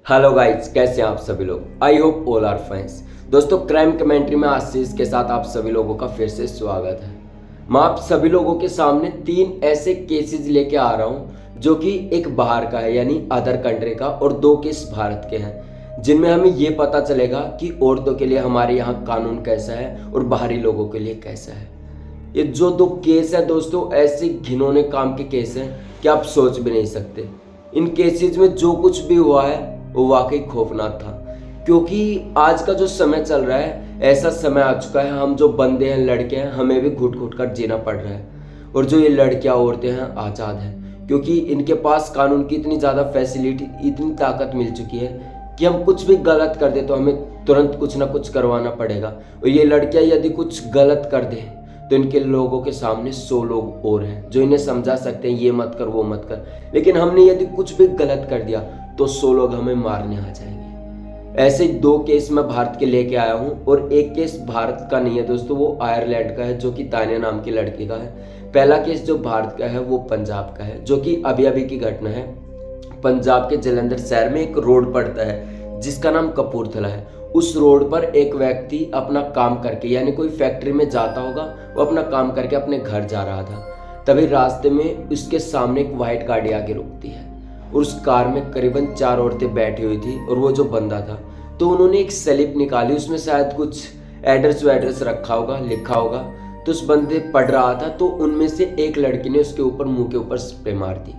Hello guys, कैसे हैं आप सभी लोग। I hope all are fines. दोस्तों, क्राइम कमेंट्री में आशीष के साथ आप सभी लोगों का फिर से स्वागत है। मैं आप सभी लोगों के सामने 3 ऐसे केसेस लेके आ रहा हूं जो कि एक बाहर का है यानी अदर कंट्री का और 2 केस भारत के हैं, जिनमें हमें ये पता चलेगा कि औरतों के लिए हमारे यहाँ कानून कैसा है और बाहरी लोगों के लिए कैसा है। ये जो 2 केस है दोस्तों, ऐसे घिनौने काम के केस हैं कि आप सोच भी नहीं सकते। इन केसेस में जो कुछ भी हुआ है वो वाकई खौफनाक था, क्योंकि आज का जो समय चल रहा है ऐसा समय आ चुका है, हम जो बंदे हैं, लड़के हैं, हमें भी घुट घुट कर जीना पड़ रहा है। और जो ये लड़कियां औरतें हैं आज़ाद हैं, क्योंकि इनके पास कानून की इतनी ज़्यादा फैसिलिटी, इतनी ताकत मिल चुकी है कि हम कुछ भी गलत कर दे तो हमें तुरंत कुछ ना कुछ करवाना पड़ेगा। और ये लड़कियां यदि कुछ गलत कर दें तो इनके लोगों के सामने 100 लोग और हैं जो इन्हें समझा सकते हैं, ये मत कर वो मत कर। लेकिन हमने यदि कुछ भी गलत कर दिया तो 100 लोग हमें मारने आ जाएंगे। ऐसे 2 केस मैं भारत के लेके आया हूँ, और एक केस भारत का नहीं है दोस्तों, वो आयरलैंड का है, जो कि तानिया नाम की लड़की का है। पहला केस जो भारत का है वो पंजाब का है, जो कि अभी अभी की घटना है। पंजाब के जलंधर शहर में एक रोड पड़ता है जिसका नाम कपूरथला है। उस रोड पर एक व्यक्ति अपना काम करके, यानी कोई फैक्ट्री में जाता होगा, वो अपना काम करके अपने घर जा रहा था। तभी रास्ते में उसके सामने एक व्हाइट गाड़ी आके रुकती है, और उस कार में करीबन 4 औरतें बैठी हुई थी और वो जो बंदा था, तो उन्होंने एक स्लिप निकाली, उसमें शायद कुछ एड्रेस रखा होगा, लिखा होगा। तो उस बंदे पढ़ रहा था, तो उनमें से एक लड़की ने उसके ऊपर, मुंह के ऊपर स्प्रे मार दी।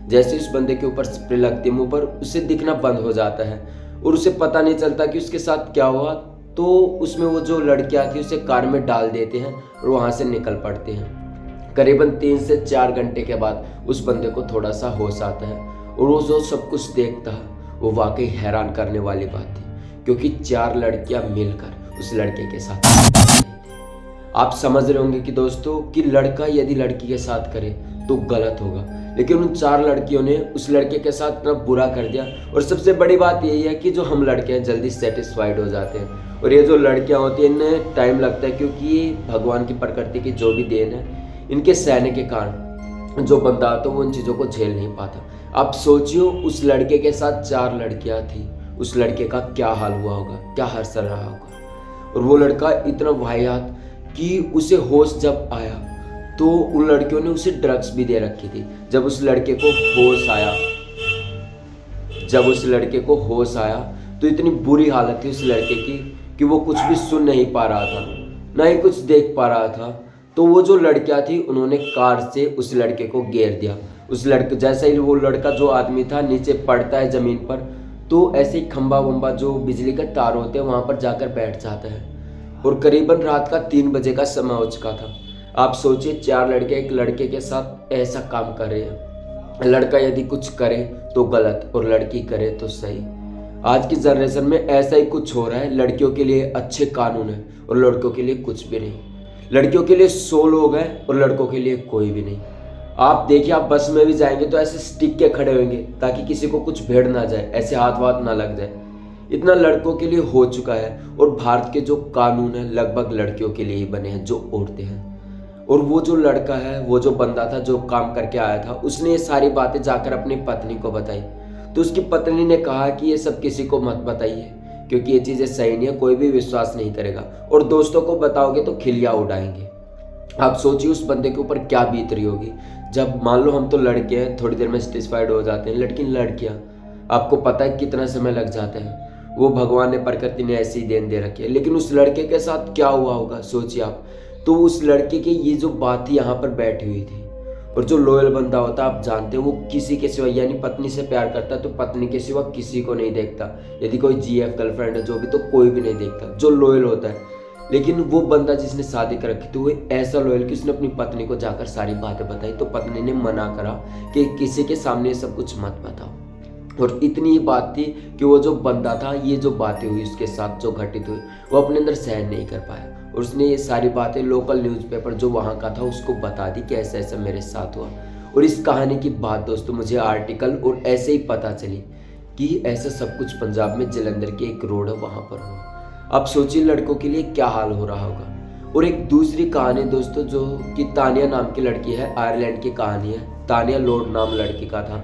जैसे उस बंदे के ऊपर स्प्रे लगती मुंह पर, उसे दिखना बंद हो जाता है और उसे पता नहीं चलता कि उसके साथ क्या हुआ। तो उसमें वो जो लड़कियां थी उसे कार में डाल देते हैं और वहां से निकल पड़ते हैं। करीबन 3 से 4 घंटे के बाद उस बंदे को थोड़ा सा होश आता है, और वो जो सब कुछ देखता है वो वाकई हैरान करने वाली बात थी, क्योंकि 4 लड़कियां मिलकर उस लड़के के साथ। आप समझ रहे होंगे कि दोस्तों कि लड़का यदि लड़की के साथ करे तो गलत होगा, लेकिन उन 4 लड़कियों ने उस लड़के के साथ इतना बुरा कर दिया। और सबसे बड़ी बात यही है कि जो हम लड़के हैं जल्दी सेटिस्फाइड हो जाते हैं, और ये जो लड़कियां होती हैं इन्हें टाइम लगता है, क्योंकि ये भगवान की प्रकृति की जो भी देन है, इनके सहने के कारण जो बंदा आता है वो उन चीज़ों को झेल नहीं पाता। आप सोचिए, उस लड़के के साथ 4 लड़कियां थी, उस लड़के का क्या हाल हुआ होगा, क्या हर्षल रहा होगा। और वो लड़का इतना वाहियात कि उसे होश जब आया तो उन लड़कियों ने उसे ड्रग्स भी दे रखी थी। जब उस लड़के को होश आया तो इतनी बुरी हालत थी उस लड़के की कि वो कुछ भी सुन नहीं पा रहा था, ना ही कुछ देख पा रहा था। तो वो जो लड़कियां थी उन्होंने कार से उस लड़के को घेर दिया। उस लड़के, जैसा ही वो लड़का जो आदमी था नीचे पड़ता है ज़मीन पर, तो ऐसे ही खंबा वंबा जो बिजली का तार होते हैं वहाँ पर जाकर बैठ जाता है। और करीबन रात का 3 बजे का समय हो चुका था। आप सोचिए, 4 लड़के एक लड़के के साथ ऐसा काम कर रहे हैं। लड़का यदि कुछ करे तो गलत और लड़की करे तो सही। आज की जनरेशन में ऐसा ही कुछ हो रहा है। लड़कियों के लिए अच्छे कानून है और लड़कों के लिए कुछ भी नहीं। लड़कियों के लिए 100 लोग हैं और लड़कों के लिए कोई भी नहीं। आप देखिए, आप बस में भी जाएंगे तो ऐसे स्टिक के खड़े होंगे ताकि किसी को कुछ भेड़ ना जाए, ऐसे हाथ वाथ ना लग जाए। इतना लड़कों के लिए हो चुका है। और भारत के जो कानून है लगभग लड़कियों के लिए ही बने हैं, जो औरतें हैं। और वो जो लड़का है, वो जो बंदा था जो काम करके आया था, उसने ये सारी बातें जाकर अपनी पत्नी को बताई। तो उसकी पत्नी ने कहा कि ये सब किसी को मत बताइए, क्योंकि ये चीज़ें सही नहीं है, कोई भी विश्वास नहीं करेगा, और दोस्तों को बताओगे तो खिलिया उड़ाएंगे। आप सोचिए उस बंदे के ऊपर क्या बीत रही होगी। जब मान लो हम तो लड़के हैं, थोड़ी देर में सेटिस्फाइड हो जाते हैं, लेकिन लड़कियां, आपको पता है कितना समय लग जाता है। वो भगवान ने, प्रकृति ने ऐसी देन दे रखी है। लेकिन उस लड़के के साथ क्या हुआ होगा सोचिए आप। तो उस लड़के की ये जो बात थी यहाँ पर बैठी हुई थी। और जो लॉयल बंदा होता है, आप जानते हैं, वो किसी के सिवा, यानी पत्नी से प्यार करता है तो पत्नी के सिवा किसी को नहीं देखता। यदि कोई जीएफ गर्लफ्रेंड है जो भी, तो कोई भी नहीं देखता, जो लॉयल होता है। लेकिन वो बंदा जिसने शादी कर रखी थी वो ऐसा लॉयल कि उसने अपनी पत्नी को जाकर सारी बातें बताई, तो पत्नी ने मना करा कि किसी के सामने सब कुछ मत बताओ। और इतनी ही बात थी कि वो जो बंदा था, ये जो बातें हुई उसके साथ जो घटित हुई, वो अपने अंदर सहन नहीं कर पाया, और उसने ये सारी बातें लोकल न्यूज़पेपर जो वहाँ का था उसको बता दी कि ऐसा ऐसा मेरे साथ हुआ। और इस कहानी की बात दोस्तों मुझे आर्टिकल और ऐसे ही पता चली कि ऐसा सब कुछ पंजाब में जलंधर के एक रोड है वहाँ पर हुआ। आप सोचिए लड़कों के लिए क्या हाल हो रहा होगा। और एक दूसरी कहानी दोस्तों, जो कि तानिया नाम की लड़की है, आयरलैंड की कहानी है। तानिया लॉर्ड नाम लड़की का था।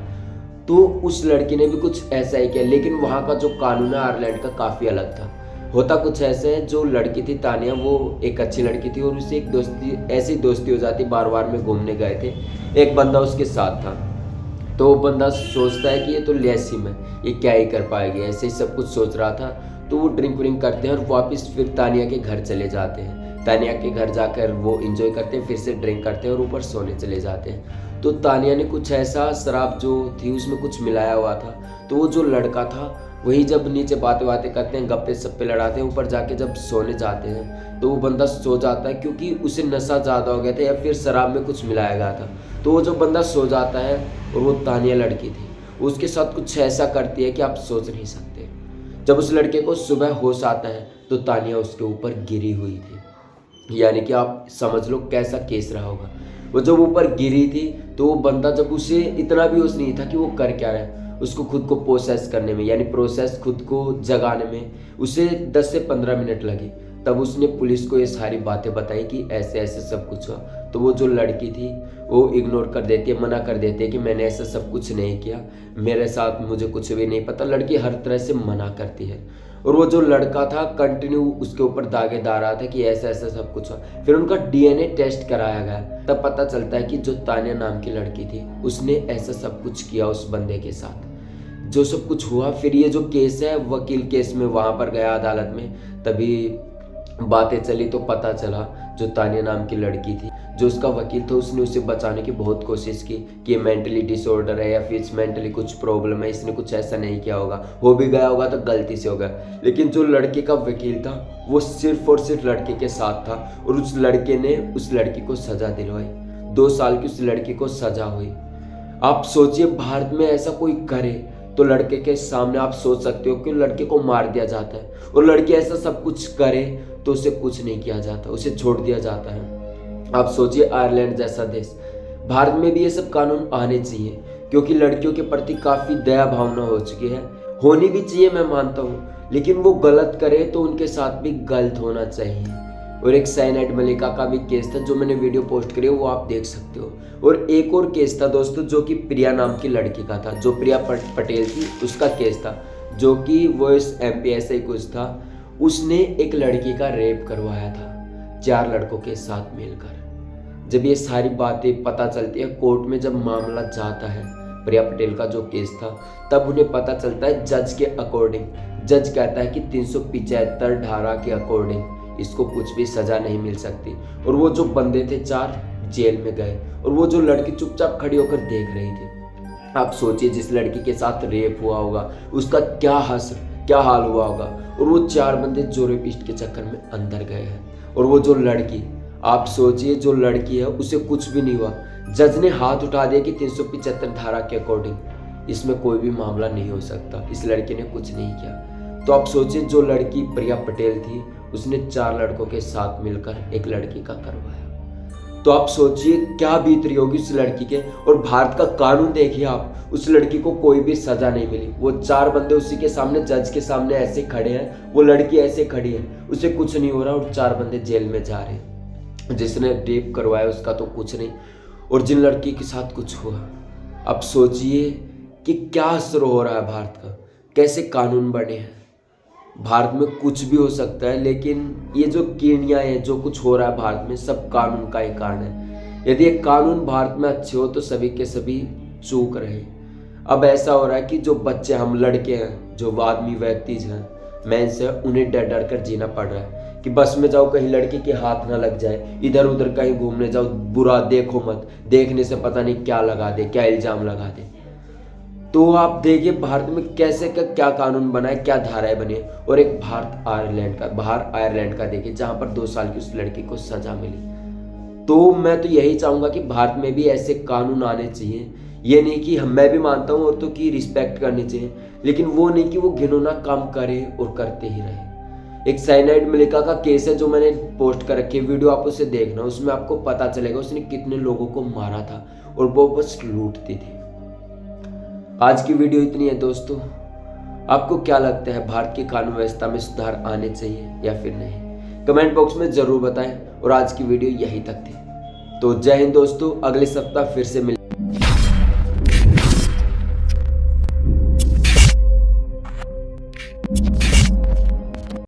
तो उस लड़की ने भी कुछ ऐसा ही किया, लेकिन वहाँ का जो कानून है आयरलैंड का काफ़ी अलग था। होता कुछ ऐसे है, जो लड़की थी तानिया वो एक अच्छी लड़की थी और उससे एक दोस्ती ऐसी दोस्ती हो जाती, बार बार में घूमने गए थे, एक बंदा उसके साथ था। तो वो बंदा सोचता है कि ये तो लेसिम है, ये क्या ही कर पाएगी, ऐसे ही सब कुछ सोच रहा था। तो वो ड्रिंक व्रिंक करते हैं और वापस फिर तानिया के घर चले जाते हैं। तानिया के घर जाकर वो इंजॉय करते हैं, फिर से ड्रिंक करते हैं और ऊपर सोने चले जाते हैं। तो तानिया ने कुछ ऐसा शराब जो थी उसमें कुछ मिलाया हुआ था, तो वो जो लड़का था वही जब नीचे बातें बातें करते हैं, गप्पे सप्पे लड़ाते हैं, ऊपर जाके जब सोने जाते हैं तो वो बंदा सो जाता है, क्योंकि उसे नशा ज़्यादा हो गया था या फिर शराब में कुछ मिलाया गया था। तो वो जो बंदा सो जाता है और वो तानिया लड़की थी, उसके साथ कुछ ऐसा करती है कि आप सोच नहीं सकते। जब उस लड़के को सुबह होश आता है तो तानिया उसके ऊपर गिरी हुई थी, यानी कि आप समझ लो कैसा केस रहा होगा। वो जब ऊपर गिरी थी तो वो बंदा, जब उसे इतना भी होश नहीं था कि वो कर क्या रहा है, उसको खुद को प्रोसेस करने में, यानी प्रोसेस खुद को जगाने में उसे 10 से 15 मिनट लगे। तब उसने पुलिस को ये सारी बातें बताई कि ऐसे ऐसे सब कुछ हुआ। तो वो जो लड़की थी वो इग्नोर कर देती है, मना कर देती है कि मैंने ऐसा सब कुछ नहीं किया, मेरे साथ मुझे कुछ भी नहीं पता। लड़की हर तरह से मना करती है और वो जो लड़का था कंटिन्यू उसके ऊपर दागेदार रहा था कि ऐसा ऐसा सब कुछ हुआ। फिर उनका डीएनए टेस्ट कराया गया, तब पता चलता है कि जो तानिया नाम की लड़की थी उसने ऐसा सब कुछ किया उस बंदे के साथ, जो सब कुछ हुआ। फिर ये जो केस है वकील केस में वहाँ पर गया अदालत में, तभी बातें चली तो पता चला जो तानिया नाम की लड़की थी, जो उसका वकील था, उसने उसे बचाने की बहुत कोशिश की कि ये मेंटली डिसऑर्डर है या फिर मेंटली कुछ प्रॉब्लम है, इसने कुछ ऐसा नहीं किया होगा, हो भी गया होगा तो गलती से होगा। लेकिन जो लड़के का वकील था वो सिर्फ और सिर्फ लड़के के साथ था और उस लड़के ने उस लड़की को सजा दिलवाई। 2 साल की उस लड़की को सजा हुई। आप सोचिए भारत में ऐसा कोई करे तो लड़के के सामने आप सोच सकते हो कि लड़के को मार दिया जाता है, और लड़की ऐसा सब कुछ करे तो उसे कुछ नहीं किया जाता, उसे छोड़ दिया जाता है। आप सोचिए आयरलैंड जैसा देश, भारत में भी ये सब कानून आने चाहिए, क्योंकि लड़कियों के प्रति काफ़ी दया भावना हो चुकी है। होनी भी चाहिए, मैं मानता हूँ, लेकिन वो गलत करे तो उनके साथ भी गलत होना चाहिए। और एक साइनाइड मलिका का भी केस था जो मैंने वीडियो पोस्ट करी है, वो आप देख सकते हो। और एक और केस था दोस्तों जो कि प्रिया नाम की लड़की का था, जो प्रिया पटेल थी, उसका केस था, जो कि वो इस MP ऐसे ही कुछ था। उसने एक लड़की का रेप करवाया था 4 लड़कों के साथ मिलकर। जब ये सारी बातें पता चलती है कोर्ट में, जब मामला जाता है प्रिया पटेल का जो केस था, तब उन्हें पता चलता है जज के अकॉर्डिंग, जज कहता है कि 375 धारा के अकॉर्डिंग इसको कुछ भी सजा नहीं मिल सकती। और वो जो बंदे थे 4 जेल में गए और वो जो लड़की चुपचाप खड़ी होकर देख रही थी। आप सोचिए जिस लड़की के साथ रेप हुआ होगा उसका क्या हाल हुआ होगा, और वो 4 बंदे जो रेपिस्ट के चक्कर में अंदर गए हैं। और वो जो लड़की, आप सोचिए जो लड़की है उसे कुछ भी नहीं हुआ, जज ने हाथ उठा दिया कि 375 धारा के अकॉर्डिंग इसमें कोई भी मामला नहीं हो सकता, इस लड़की ने कुछ नहीं किया। तो आप सोचिए जो लड़की प्रिया पटेल थी उसने 4 लड़कों के साथ मिलकर एक लड़की का करवाया। तो आप सोचिए क्या बीत रही होगी उस लड़की के। और भारत का कानून देखिए आप, उस लड़की को कोई भी सजा नहीं मिली। वो 4 बंदे उसी के सामने, जज के सामने ऐसे खड़े हैं, वो लड़की ऐसे खड़ी है, उसे कुछ नहीं हो रहा, और 4 बंदे जेल में जा रहे हैं। जिसने रेप करवाया उसका तो कुछ नहीं, और जिन लड़की के साथ कुछ हुआ, अब सोचिए कि क्या असर हो रहा है भारत का, कैसे कानून बने हैं। भारत में कुछ भी हो सकता है, लेकिन ये जो किरनियाँ हैं, जो कुछ हो रहा है भारत में, सब कानून का ही कारण है। यदि एक कानून भारत में अच्छे हो तो सभी के सभी चूक रहे। अब ऐसा हो रहा है कि जो बच्चे, हम लड़के हैं, जो आदमी व्यक्ति हैं, मेंस हैं, उन्हें डर डर कर जीना पड़ रहा है कि बस में जाओ कहीं लड़के के हाथ ना लग जाए, इधर उधर कहीं घूमने जाओ बुरा देखो मत, देखने से पता नहीं क्या लगा दे, क्या इल्जाम लगा दे। तो आप देखिए भारत में कैसे का क्या कानून बना है, क्या धाराएं बनी है। और एक बाहर आयरलैंड का देखिए जहां पर 2 साल की उस लड़की को सजा मिली। तो मैं तो यही चाहूंगा कि भारत में भी ऐसे कानून आने चाहिए। ये नहीं कि मैं भी मानता हूँ औरतों की रिस्पेक्ट करनी चाहिए, लेकिन वो नहीं कि वो घिनौना काम करे और करते ही रहे। एक साइनाइड मलिका का केस है जो मैंने पोस्ट कर रखी है, वीडियो आप उसे देखना, उसमें आपको पता चलेगा उसने कितने लोगों को मारा था और वो बस लूटती थी। आज की वीडियो इतनी है दोस्तों। आपको क्या लगता है, भारत की कानून व्यवस्था में सुधार आने चाहिए या फिर नहीं? कमेंट बॉक्स में जरूर बताएं। और आज की वीडियो यहीं तक थी। तो जय हिंद दोस्तों, अगले सप्ताह फिर से मिलेंगे।